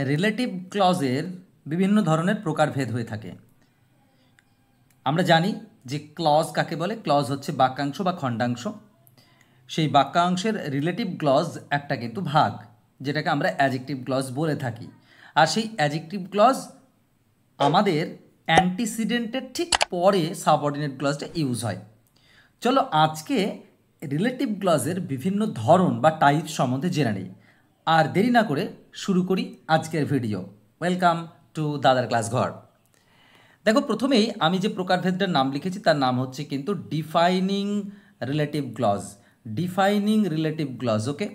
Relative ক্লজের বিভিন্ন ধরনের প্রকারভেদ হয়ে থাকে। আমরা জানি যে ক্লজ কাকে বলে। ক্লজ হচ্ছে বাক্যাংশ বা খণ্ডাংশ। সেই বাক্যাংশের রিলেটিভ ক্লজ একটা কিন্তু ভাগ, যেটাকে আমরা অ্যাডজেক্টিভ ক্লজ বলে থাকি। আর সেই অ্যাডজেক্টিভ ক্লজ আমাদের অ্যান্টিসিডেন্টের ঠিক পরে সাবঅর্ডিনেট ক্লজটা ইউজ হয়। চলো আজকে রিলেটিভ ক্লজের বিভিন্ন ধরন বা টাইপ সম্বন্ধে জেনে নিই। আর দেরি না করে শুরু করি আজকের ভিডিও। ওয়েলকাম টু দাদার ক্লাস ঘর। দেখো, প্রথমেই আমি যে প্রকারভেদটার নাম লিখেছি তার নাম হচ্ছে কিন্তু defining relative clause. Defining relative clause, okay.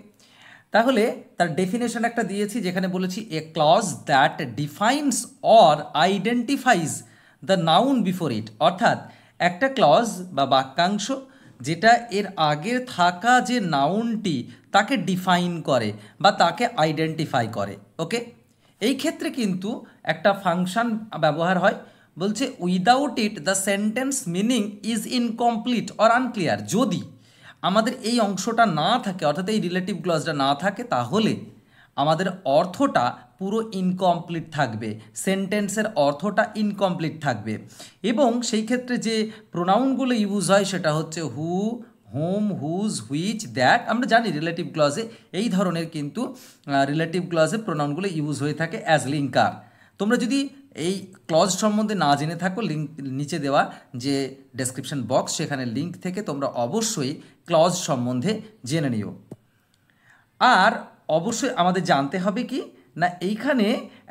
তাহলে তার ডেফিনেশন একটা দিয়েছি, যেখানে বলেছি a clause that defines or identifies the noun before it. অর্থাৎ একটা ক্লজ বা বাক্যাংশ যেটা এর আগে থাকা যে নাউনটি তাকে ডিফাইন করে বা তাকে আইডেন্টিফাই করে, ওকে। এই ক্ষেত্রে কিন্তু একটা ফাংশন ব্যবহার হয়। বলছে without it the sentence meaning is incomplete or unclear. যদি আমাদের এই অংশটা না থাকে, অর্থাৎ এই রিলেটিভ ক্লজটা না থাকে, তাহলে আমাদের অর্থটা পুরো ইনকমপ্লিট থাকবে, সেন্টেন্সের অর্থটা ইনকমপ্লিট থাকবে। এবং সেই ক্ষেত্রে যে প্রোনাউনগুলো ইউজ হয় সেটা হচ্ছে হু, হোম, হুজ, হুইচ, দ্যাট। আমরা জানি রিলেটিভ ক্লজে এই ধরনের কিন্তু রিলেটিভ ক্লজে প্রোনাউনগুলো ইউজ হয়ে থাকে অ্যাজ লিঙ্কার। তোমরা যদি এই ক্লজ সম্বন্ধে না জেনে থাকো, লিঙ্ক নিচে দেওয়া যে ডেসক্রিপশন বক্স, সেখানে লিঙ্ক থেকে তোমরা অবশ্যই ক্লজ সম্বন্ধে জেনে নিও। আর অবশ্যই আমাদের জানতে হবে কি না, এইখানে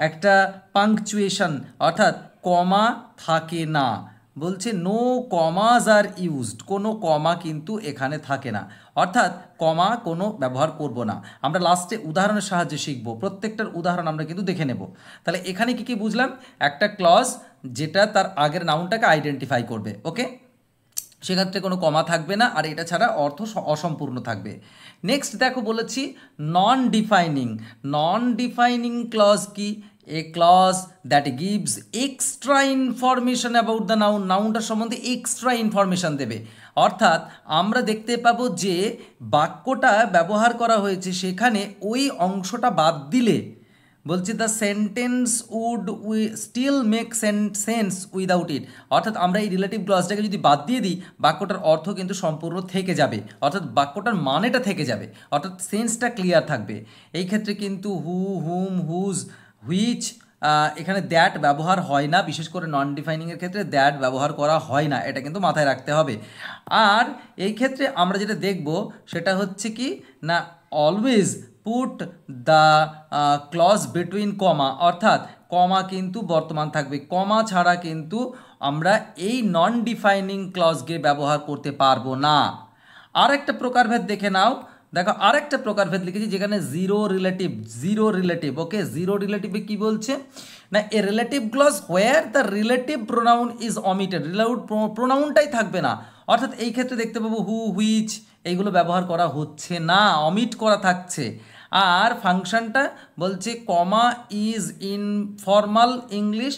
একটা পাংচুয়েশন অর্থাৎ কমা থাকে না। বলছে নো কমাজ আর ইউজড, কোনো কমা কিন্তু এখানে থাকে না, অর্থাৎ কমা কোনো ব্যবহার করব না। আমরা লাস্টে উদাহরণের সাহায্যে শিখব, প্রত্যেকটার উদাহরণ আমরা কিন্তু দেখে নেব। তাহলে এখানে কি বুঝলাম, একটা ক্লজ যেটা তার আগের নাউনটাকে আইডেন্টিফাই করবে, ওকে, সেক্ষেত্রে কোনো কমা থাকবে না, আর এটা ছাড়া অর্থ অসম্পূর্ণ থাকবে। নেক্সট দেখো বলেছি non defining. Non defining clause কি? A clause that gives extra information about the noun. নাউনটার সম্বন্ধে এক্সট্রা ইনফরমেশান দেবে। অর্থাৎ আমরা দেখতে পাবো যে বাক্যটা ব্যবহার করা হয়েছে, সেখানে ওই অংশটা বাদ দিলে বলছে the sentence would still make sense without it. অর্থাৎ আমরা এই রিলেটিভ ক্লজটাকে যদি বাদ দিয়ে দিই, বাক্যটার অর্থ কিন্তু সম্পূর্ণ থেকে যাবে, অর্থাৎ বাক্যটার মানেটা থেকে যাবে, অর্থাৎ সেন্সটা ক্লিয়ার থাকবে। এই ক্ষেত্রে কিন্তু হু, হুম, হুজ, হুইচ, এখানে দ্যাট ব্যবহার হয় না। বিশেষ করে নন ডিফাইনিংয়ের ক্ষেত্রে দ্যাট ব্যবহার করা হয় না, এটা কিন্তু মাথায় রাখতে হবে। আর এই ক্ষেত্রে আমরা যেটা দেখব সেটা হচ্ছে কি না, always put the clause between comma, অর্থাৎ কমা কিন্তু বর্তমান থাকবে। কমা ছাড়া কিন্তু আমরা এই নন ডিফাইনিং ক্লজকে ব্যবহার করতে পারবো না। আর একটা প্রকারভেদ দেখে নাও। দেখো আরেকটা প্রকারভেদ লিখেছি যেখানে zero relative. Zero relative, okay. Zero রিলেটিভে কি বলছে না, a relative clause where the relative pronoun is omitted. Relative প্রোনাউনটাই থাকবে না, অর্থাৎ এই ক্ষেত্রে দেখতে পাবো হু, হুইচ এইগুলো ব্যবহার করা হচ্ছে না, অমিট করা থাকছে। আর ফাংশনটা বলছে comma is informal English,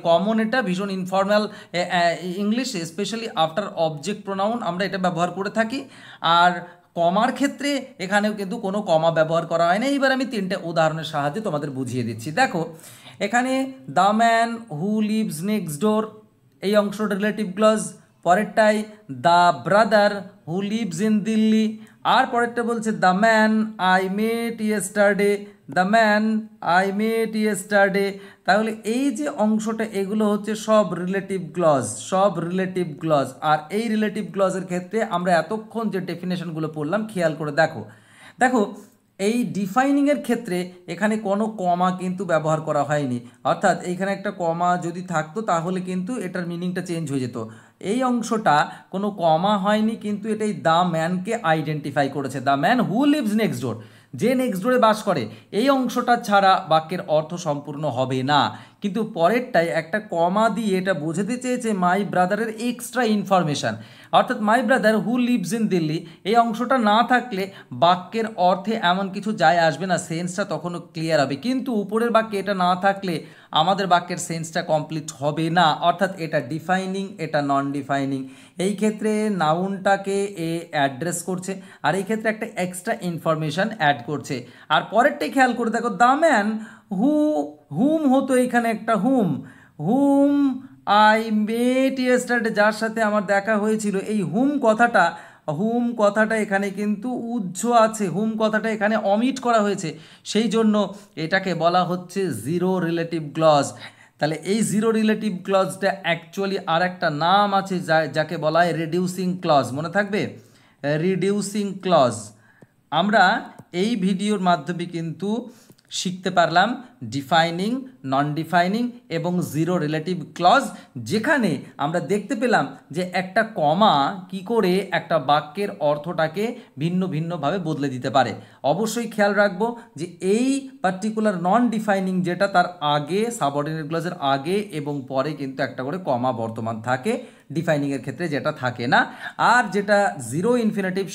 common, এটা ভীষণ informal English, specially after object pronoun আমরা এটা ব্যবহার করে থাকি। আর কমার ক্ষেত্রে এখানেও কিন্তু কোনো কমা ব্যবহার করা হয় না। এইবার আমি তিনটে উদাহরণের সাহায্যে তোমাদের বুঝিয়ে দিচ্ছি। দেখো এখানে the man who lives next door, এই অংশটা রিলেটিভ ক্লজ। পরেরটাই the brother who lives in Delhi. আর পরেরটা বলছে the man I met yesterday, the man I met yesterday. তাহলে এই যে অংশটা, এগুলো হচ্ছে সব রিলেটিভ ক্লজ, সব রিলেটিভ ক্লজ। আর এই রিলেটিভ ক্লজের ক্ষেত্রে আমরা এতক্ষণ যে ডেফিনেশনগুলো পড়লাম খেয়াল করে দেখো। দেখো এই ডিফাইনিংয়ের ক্ষেত্রে এখানে কোনো কমা কিন্তু ব্যবহার করা হয়নি, অর্থাৎ এইখানে একটা কমা যদি থাকতো তাহলে কিন্তু এটার মিনিংটা চেঞ্জ হয়ে যেত। এই অংশটা কোনো কমা হয়নি, কিন্তু এটাই দ্য ম্যানকে আইডেন্টিফাই করেছে। The man who lives next door, যে নেক্সট ডোরে বাস করে, এই অংশটা ছাড়া বাক্যের অর্থ সম্পূর্ণ হবে না। কিন্তু পরেরটায় একটা কমা দিয়ে এটা বোঝাতে চেয়েছে মাই ব্রাদারের এক্সট্রা ইনফরমেশান, অর্থাৎ my brother who lives in Delhi. এই অংশটা না থাকলে বাক্যের অর্থে এমন কিছু যায় আসবে না, সেন্সটা তখনও ক্লিয়ার হবে। কিন্তু উপরের বাক্যে এটা না থাকলে আমাদের বাক্যের সেন্সটা কমপ্লিট হবে না, অর্থাৎ এটা ডিফাইনিং, এটা নন ডিফাইনিং। এই ক্ষেত্রে নাউনটাকে এ অ্যাড্রেস করছে, আর এই ক্ষেত্রে একটা এক্সট্রা ইনফরমেশান অ্যাড করছে। আর পরেরটাই খেয়াল করে দেখো, দ্য ম্যান হু হুম হতো এখানে একটা হুম আই মেট ইয়েস্টারডে, যার সাথে আমার দেখা হয়েছিল। এই হুম কথাটা এখানে কিন্তু উজ্জ আছে, হুম কথাটা এখানে অমিট করা হয়েছে, সেই জন্য এটাকে বলা হচ্ছে জিরো রিলেটিভ ক্লজ। তাহলে এই জিরো রিলেটিভ ক্লজটা অ্যাকচুয়ালি আর একটা নাম আছে যাকে বলা হয় রিডিউসিং ক্লজ, মনে থাকবে, রিডিউসিং ক্লজ। আমরা এই ভিডিওর মাধ্যমে কিন্তু শিখতে পারলাম ডিফাইনিং, নন ডিফাইনিং এবং জিরো রিলেটিভ ক্লজ, যেখানে আমরা দেখতে পেলাম যে একটা কমা কি করে একটা বাক্যের অর্থটাকে ভিন্ন ভিন্নভাবে বদলে দিতে পারে। অবশ্যই খেয়াল রাখবো যে এই পার্টিকুলার নন ডিফাইনিং যেটা, তার আগে সাবঅর্ডিনেট ক্লজের আগে এবং পরে কিন্তু একটা করে কমা বর্তমান থাকে, ডিফাইনিংয়ের ক্ষেত্রে যেটা থাকে না। আর যেটা জিরো ইনফিনিটিভ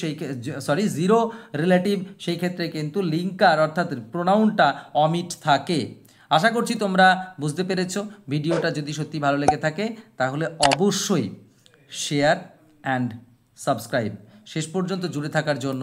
জিরো রিলেটিভ, সেই ক্ষেত্রে কিন্তু লিঙ্কার অর্থাৎ প্রোনাউনটা অমিট থাকে। আশা করছি তোমরা বুঝতে পেরেছো। ভিডিওটা যদি সত্যি ভালো লেগে থাকে তাহলে অবশ্যই শেয়ার অ্যান্ড সাবস্ক্রাইব। শেষ পর্যন্ত জুড়ে থাকার জন্য